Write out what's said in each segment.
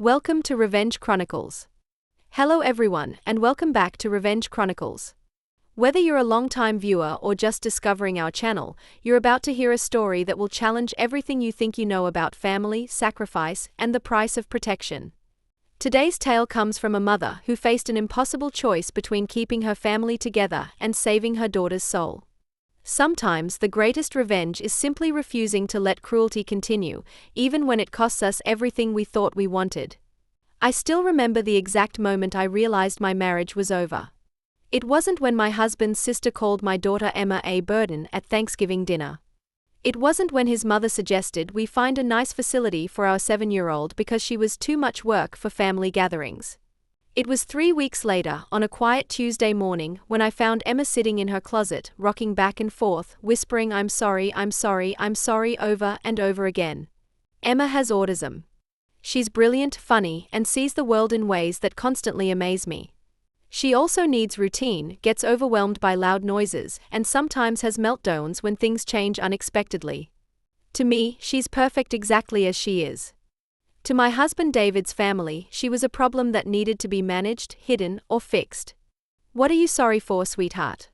Welcome to Revenge Chronicles. Hello everyone, and welcome back to Revenge Chronicles. Whether you're a long-time viewer or just discovering our channel, you're about to hear a story that will challenge everything you think you know about family, sacrifice, and the price of protection. Today's tale comes from a mother who faced an impossible choice between keeping her family together and saving her daughter's soul. Sometimes the greatest revenge is simply refusing to let cruelty continue, even when it costs us everything we thought we wanted. I still remember the exact moment I realized my marriage was over. It wasn't when my husband's sister called my daughter Emma a burden at Thanksgiving dinner. It wasn't when his mother suggested we find a nice facility for our 7-year-old because she was too much work for family gatherings. It was 3 weeks later, on a quiet Tuesday morning, when I found Emma sitting in her closet, rocking back and forth, whispering I'm sorry, I'm sorry, I'm sorry over and over again. Emma has autism. She's brilliant, funny, and sees the world in ways that constantly amaze me. She also needs routine, gets overwhelmed by loud noises, and sometimes has meltdowns when things change unexpectedly. To me, she's perfect exactly as she is. To my husband David's family, she was a problem that needed to be managed, hidden, or fixed. What are you sorry for, sweetheart?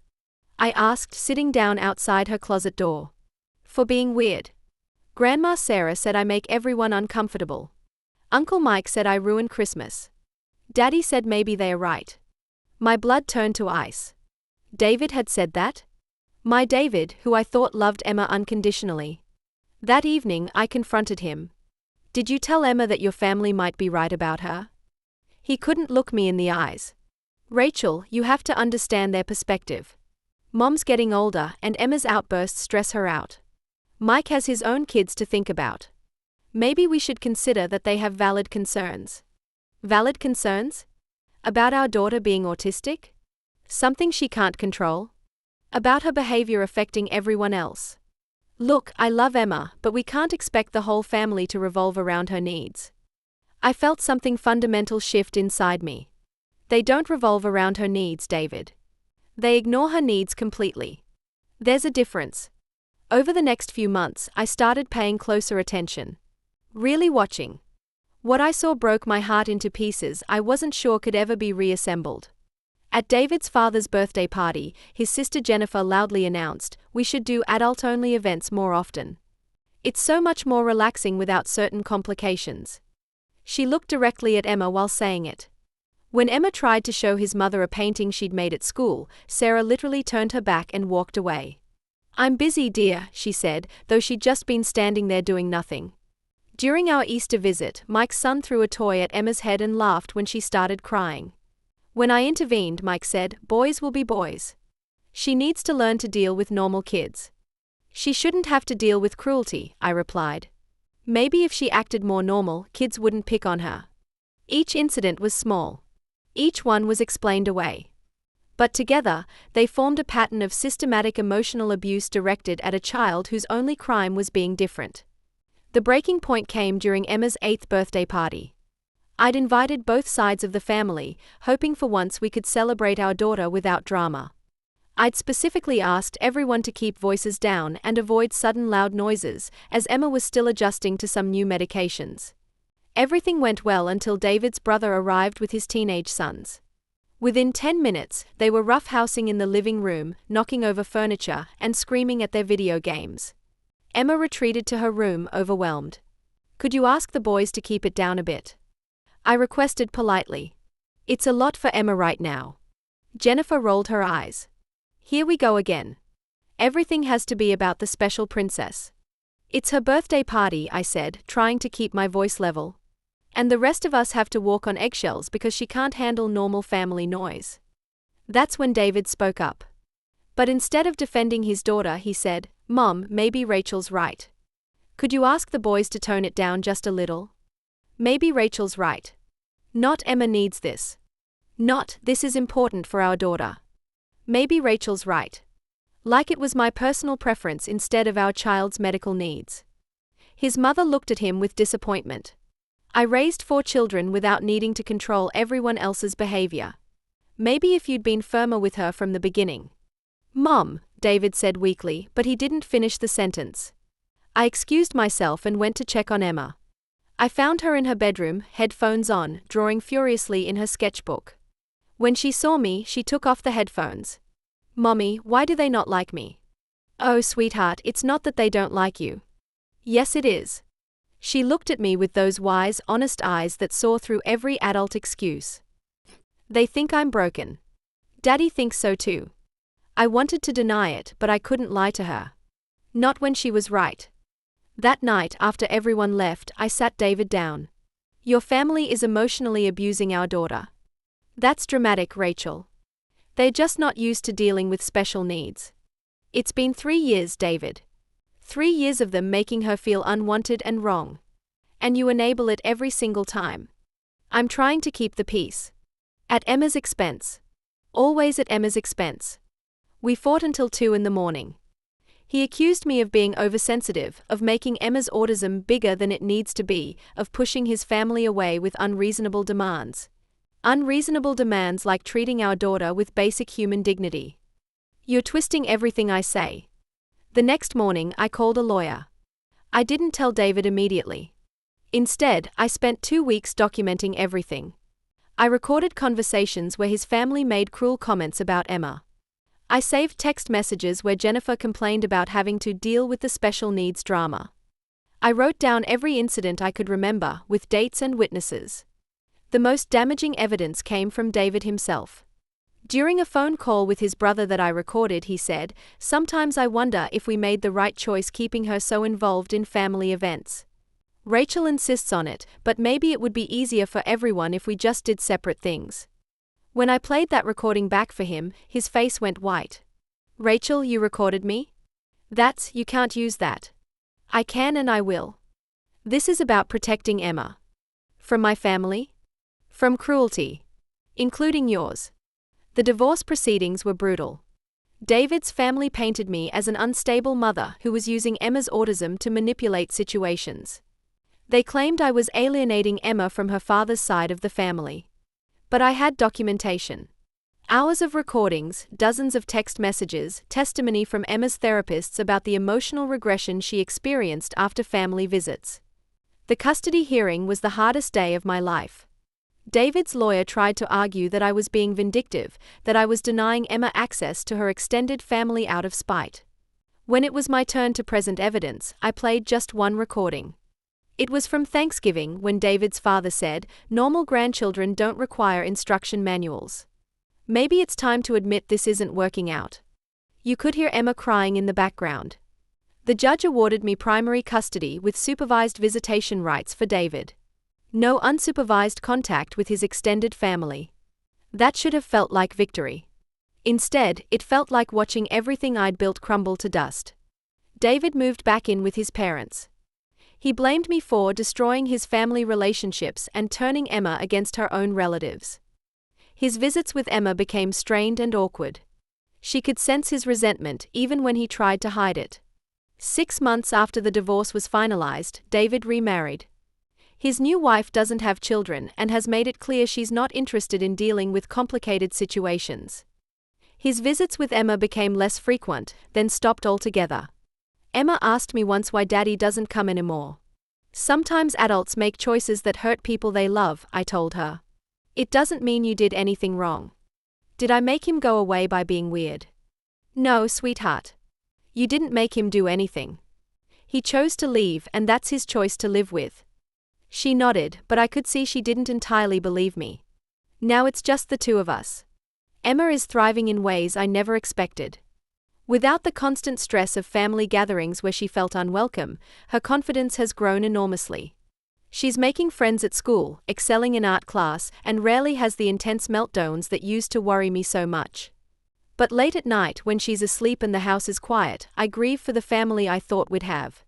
I asked, sitting down outside her closet door. For being weird. Grandma Sarah said I make everyone uncomfortable. Uncle Mike said I ruin Christmas. Daddy said maybe they are right. My blood turned to ice. David had said that? My David, who I thought loved Emma unconditionally. That evening, I confronted him. Did you tell Emma that your family might be right about her? He couldn't look me in the eyes. Rachel, you have to understand their perspective. Mom's getting older, and Emma's outbursts stress her out. Mike has his own kids to think about. Maybe we should consider that they have valid concerns. Valid concerns? About our daughter being autistic? Something she can't control? About her behavior affecting everyone else? Look, I love Emma, but we can't expect the whole family to revolve around her needs. I felt something fundamental shift inside me. They don't revolve around her needs, David. They ignore her needs completely. There's a difference. Over the next few months, I started paying closer attention. Really watching. What I saw broke my heart into pieces I wasn't sure could ever be reassembled. At David's father's birthday party, his sister Jennifer loudly announced, "We should do adult-only events more often. It's so much more relaxing without certain complications." She looked directly at Emma while saying it. When Emma tried to show his mother a painting she'd made at school, Sarah literally turned her back and walked away. "I'm busy, dear," she said, though she'd just been standing there doing nothing. During our Easter visit, Mike's son threw a toy at Emma's head and laughed when she started crying. When I intervened, Mike said, "Boys will be boys. She needs to learn to deal with normal kids." "She shouldn't have to deal with cruelty," I replied. "Maybe if she acted more normal, kids wouldn't pick on her." Each incident was small. Each one was explained away. But together, they formed a pattern of systematic emotional abuse directed at a child whose only crime was being different. The breaking point came during Emma's 8th birthday party. I'd invited both sides of the family, hoping for once we could celebrate our daughter without drama. I'd specifically asked everyone to keep voices down and avoid sudden loud noises, as Emma was still adjusting to some new medications. Everything went well until David's brother arrived with his teenage sons. Within 10 minutes, they were roughhousing in the living room, knocking over furniture, and screaming at their video games. Emma retreated to her room, overwhelmed. "Could you ask the boys to keep it down a bit?" I requested politely. "It's a lot for Emma right now." Jennifer rolled her eyes. "Here we go again. Everything has to be about the special princess." "It's her birthday party," I said, trying to keep my voice level. "And the rest of us have to walk on eggshells because she can't handle normal family noise." That's when David spoke up. But instead of defending his daughter, he said, "Mom, maybe Rachel's right. Could you ask the boys to tone it down just a little? Maybe Rachel's right. Not Emma needs this. Not, this is important for our daughter. Maybe Rachel's right." Like it was my personal preference instead of our child's medical needs. His mother looked at him with disappointment. "I raised 4 children without needing to control everyone else's behavior. Maybe if you'd been firmer with her from the beginning." "Mom," David said weakly, but he didn't finish the sentence. I excused myself and went to check on Emma. I found her in her bedroom, headphones on, drawing furiously in her sketchbook. When she saw me, she took off the headphones. "Mommy, why do they not like me?" "Oh, sweetheart, it's not that they don't like you." "Yes, it is." She looked at me with those wise, honest eyes that saw through every adult excuse. "They think I'm broken. Daddy thinks so too." I wanted to deny it, but I couldn't lie to her. Not when she was right. That night, after everyone left, I sat David down. "Your family is emotionally abusing our daughter." "That's dramatic, Rachel. They're just not used to dealing with special needs." "It's been 3 years, David. 3 years of them making her feel unwanted and wrong. And you enable it every single time." "I'm trying to keep the peace." "At Emma's expense. Always at Emma's expense." We fought until 2 in the morning. He accused me of being oversensitive, of making Emma's autism bigger than it needs to be, of pushing his family away with unreasonable demands. Unreasonable demands like treating our daughter with basic human dignity. "You're twisting everything I say." The next morning, I called a lawyer. I didn't tell David immediately. Instead, I spent 2 weeks documenting everything. I recorded conversations where his family made cruel comments about Emma. I saved text messages where Jennifer complained about having to deal with the special needs drama. I wrote down every incident I could remember, with dates and witnesses. The most damaging evidence came from David himself. During a phone call with his brother that I recorded, he said, "Sometimes I wonder if we made the right choice keeping her so involved in family events. Rachel insists on it, but maybe it would be easier for everyone if we just did separate things." When I played that recording back for him, his face went white. "Rachel, you recorded me? You can't use that." "I can and I will. This is about protecting Emma. From my family? From cruelty. Including yours." The divorce proceedings were brutal. David's family painted me as an unstable mother who was using Emma's autism to manipulate situations. They claimed I was alienating Emma from her father's side of the family. But I had documentation. Hours of recordings, dozens of text messages, testimony from Emma's therapists about the emotional regression she experienced after family visits. The custody hearing was the hardest day of my life. David's lawyer tried to argue that I was being vindictive, that I was denying Emma access to her extended family out of spite. When it was my turn to present evidence, I played just one recording. It was from Thanksgiving when David's father said, "Normal grandchildren don't require instruction manuals. Maybe it's time to admit this isn't working out." You could hear Emma crying in the background. The judge awarded me primary custody with supervised visitation rights for David. No unsupervised contact with his extended family. That should have felt like victory. Instead, it felt like watching everything I'd built crumble to dust. David moved back in with his parents. He blamed me for destroying his family relationships and turning Emma against her own relatives. His visits with Emma became strained and awkward. She could sense his resentment even when he tried to hide it. 6 months after the divorce was finalized, David remarried. His new wife doesn't have children and has made it clear she's not interested in dealing with complicated situations. His visits with Emma became less frequent, then stopped altogether. Emma asked me once why Daddy doesn't come anymore. "Sometimes adults make choices that hurt people they love," I told her. "It doesn't mean you did anything wrong." "Did I make him go away by being weird?" "No, sweetheart. You didn't make him do anything. He chose to leave and that's his choice to live with." She nodded, but I could see she didn't entirely believe me. "Now it's just the two of us. Emma is thriving in ways I never expected. Without the constant stress of family gatherings where she felt unwelcome, her confidence has grown enormously. She's making friends at school, excelling in art class, and rarely has the intense meltdowns that used to worry me so much. But late at night, when she's asleep and the house is quiet, I grieve for the family I thought we'd have.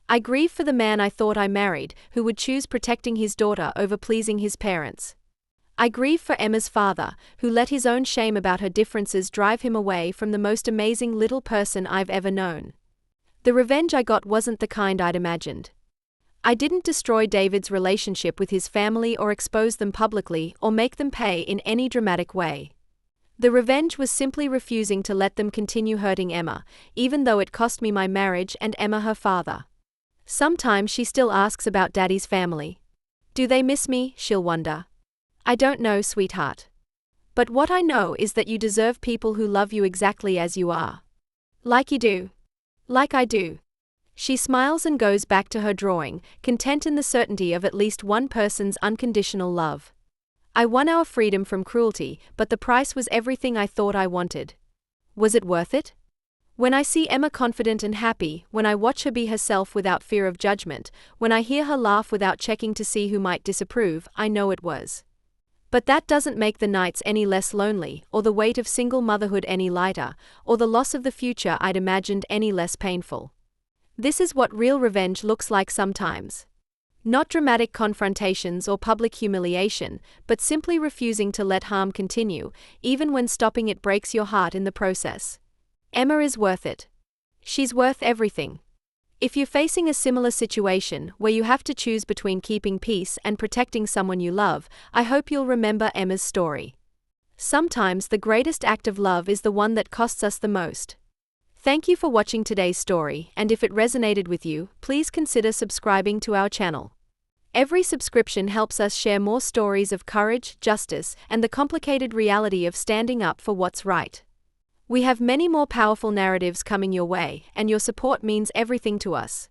I grieve for the man I thought I married, who would choose protecting his daughter over pleasing his parents. I grieve for Emma's father, who let his own shame about her differences drive him away from the most amazing little person I've ever known. The revenge I got wasn't the kind I'd imagined. I didn't destroy David's relationship with his family or expose them publicly or make them pay in any dramatic way. The revenge was simply refusing to let them continue hurting Emma, even though it cost me my marriage and Emma her father. Sometimes she still asks about Daddy's family. Do they miss me? She'll wonder. I don't know, sweetheart. But what I know is that you deserve people who love you exactly as you are. Like you do. Like I do. She smiles and goes back to her drawing, content in the certainty of at least one person's unconditional love. I won our freedom from cruelty, but the price was everything I thought I wanted. Was it worth it? When I see Emma confident and happy, when I watch her be herself without fear of judgment, when I hear her laugh without checking to see who might disapprove, I know it was. But that doesn't make the nights any less lonely, or the weight of single motherhood any lighter, or the loss of the future I'd imagined any less painful. This is what real revenge looks like sometimes. Not dramatic confrontations or public humiliation, but simply refusing to let harm continue, even when stopping it breaks your heart in the process. Emma is worth it. She's worth everything. If you're facing a similar situation where you have to choose between keeping peace and protecting someone you love, I hope you'll remember Emma's story. Sometimes the greatest act of love is the one that costs us the most. Thank you for watching today's story, and if it resonated with you, please consider subscribing to our channel. Every subscription helps us share more stories of courage, justice, and the complicated reality of standing up for what's right. We have many more powerful narratives coming your way, and your support means everything to us.